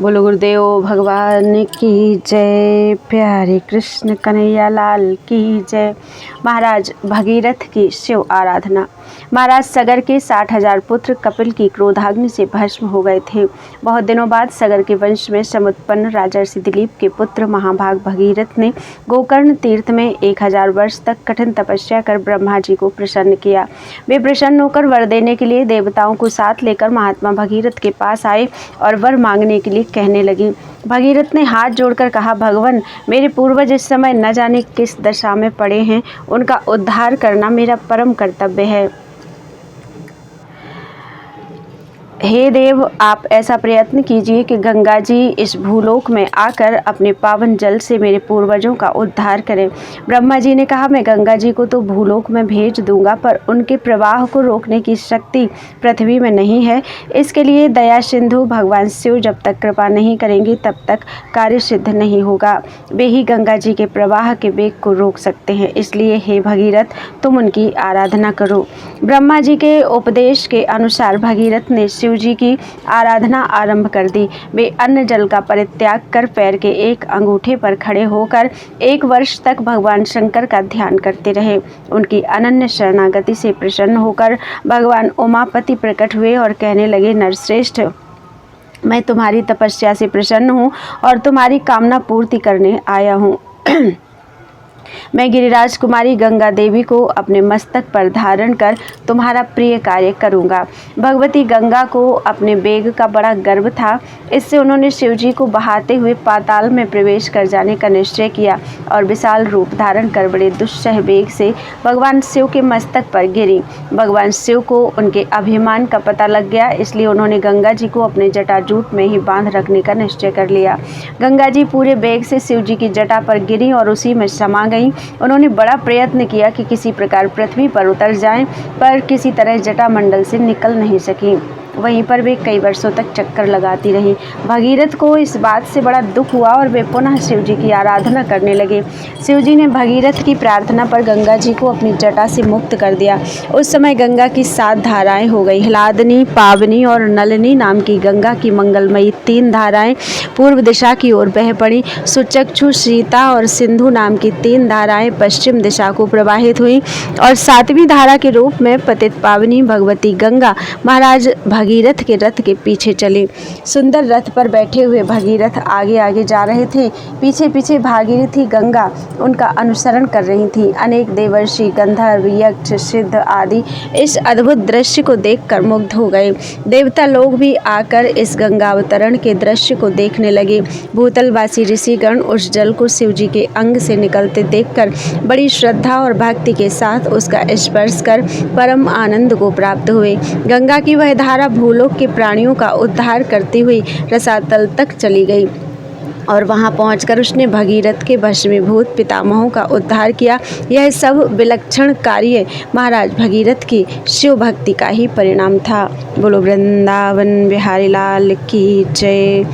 बोलो गुरुदेव भगवान की जय। प्यारे कृष्ण कन्हैया लाल की जय। महाराज भगीरथ की शिव आराधना। महाराज सगर के 60,000 पुत्र कपिल की क्रोधाग्नि से भस्म हो गए थे। बहुत दिनों बाद सगर के वंश में समुत्पन्न राजा दिलीप के पुत्र महाभाग भगीरथ ने गोकर्ण तीर्थ में 1000 वर्ष तक कठिन तपस्या कर ब्रह्मा जी को प्रसन्न किया। वे प्रसन्न होकर वर देने के लिए देवताओं को साथ लेकर महात्मा भगीरथ के पास आए और वर मांगने के लिए कहने लगी। भगीरथ ने हाथ जोड़कर कहा, भगवान, मेरे पूर्वज इस समय न जाने किस दशा में पड़े हैं, उनका उद्धार करना मेरा परम कर्तव्य है। हे देव, आप ऐसा प्रयत्न कीजिए कि गंगा जी इस भूलोक में आकर अपने पावन जल से मेरे पूर्वजों का उद्धार करें। ब्रह्मा जी ने कहा, मैं गंगा जी को तो भूलोक में भेज दूंगा, पर उनके प्रवाह को रोकने की शक्ति पृथ्वी में नहीं है। इसके लिए दया सिंधु भगवान शिव जब तक कृपा नहीं करेंगे तब तक कार्य सिद्ध नहीं होगा। वे ही गंगा जी के प्रवाह के वेग को रोक सकते हैं। इसलिए हे भगीरथ, तुम उनकी आराधना करो। ब्रह्मा जी के उपदेश के अनुसार भगीरथ ने शिव जी की आराधना आरंभ कर दी। वे अन्न जल का परित्याग कर पैर के एक अंगूठे पर खड़े होकर 1 वर्ष तक भगवान शंकर का ध्यान करते रहे। उनकी अनन्य शरणागति से प्रसन्न होकर भगवान उमापति प्रकट हुए और कहने लगे, नरश्रेष्ठ, मैं तुम्हारी तपस्या से प्रसन्न हूँ और तुम्हारी कामना पूर्ति करने आया हूँ। मैं गिरिराज कुमारी गंगा देवी को अपने मस्तक पर धारण कर तुम्हारा प्रिय कार्य करूंगा। भगवती गंगा को अपने वेग का बड़ा गर्व था। इससे उन्होंने शिव जी को बहाते हुए पाताल में प्रवेश कर जाने का निश्चय किया और विशाल रूप धारण कर बड़े दुस्सह वेग से भगवान शिव के मस्तक पर गिरी। भगवान शिव को उनके अभिमान का पता लग गया, इसलिए उन्होंने गंगा जी को अपने जटाजूट में ही बांध रखने का निश्चय कर लिया। गंगा जी पूरे वेग से शिव जी की जटा पर गिरी और उसी में समा गई। उन्होंने बड़ा प्रयत्न किया कि किसी प्रकार पृथ्वी पर उतर जाएं, पर किसी तरह जटा मंडल से निकल नहीं सकी। वहीं पर वे कई वर्षों तक चक्कर लगाती रहीं। भगीरथ को इस बात से बड़ा दुख हुआ और वे पुनः शिव जी की आराधना करने लगे। शिव जी ने भगीरथ की प्रार्थना पर गंगा जी को अपनी जटा से मुक्त कर दिया। उस समय गंगा की 7 धाराएं हो गई। ह्लादनी, पावनी और नलिनी नाम की गंगा की मंगलमयी 3 धाराएं पूर्व दिशा की ओर बह पड़ी। सुचक्षु, सीता और सिंधु नाम की 3 धाराएं पश्चिम दिशा को प्रवाहित हुई और 7वीं धारा के रूप में पतित पावनी भगवती गंगा महाराज भगीरथ के रथ के पीछे चली। सुंदर रथ पर बैठे हुए भगीरथ आगे आगे जा रहे थे। पीछे पीछे भागीरथी गंगा उनका अनुसरण कर रही थी। अनेक देवर्षि, गंधर्व, यक्ष, सिद्ध आदि इस अद्भुत दृश्य को देखकर मुग्ध हो गए। देवता लोग भी आकर इस गंगावतरण के दृश्य को देखने लगे। भूतलवासी ऋषिगण उस जल को शिव जी के अंग से निकलते देखकर बड़ी श्रद्धा और भक्ति के साथ उसका स्पर्श कर परम आनंद को प्राप्त हुए। गंगा की वह धारा भूलोक के प्राणियों का उद्धार करती हुई रसातल तक चली गई और वहां पहुंचकर उसने भगीरथ के भस्मीभूत पितामहों का उद्धार किया। यह सब विलक्षण कार्य महाराज भगीरथ की शिव भक्ति का ही परिणाम था। बोलो वृंदावन बिहारी लाल की जय।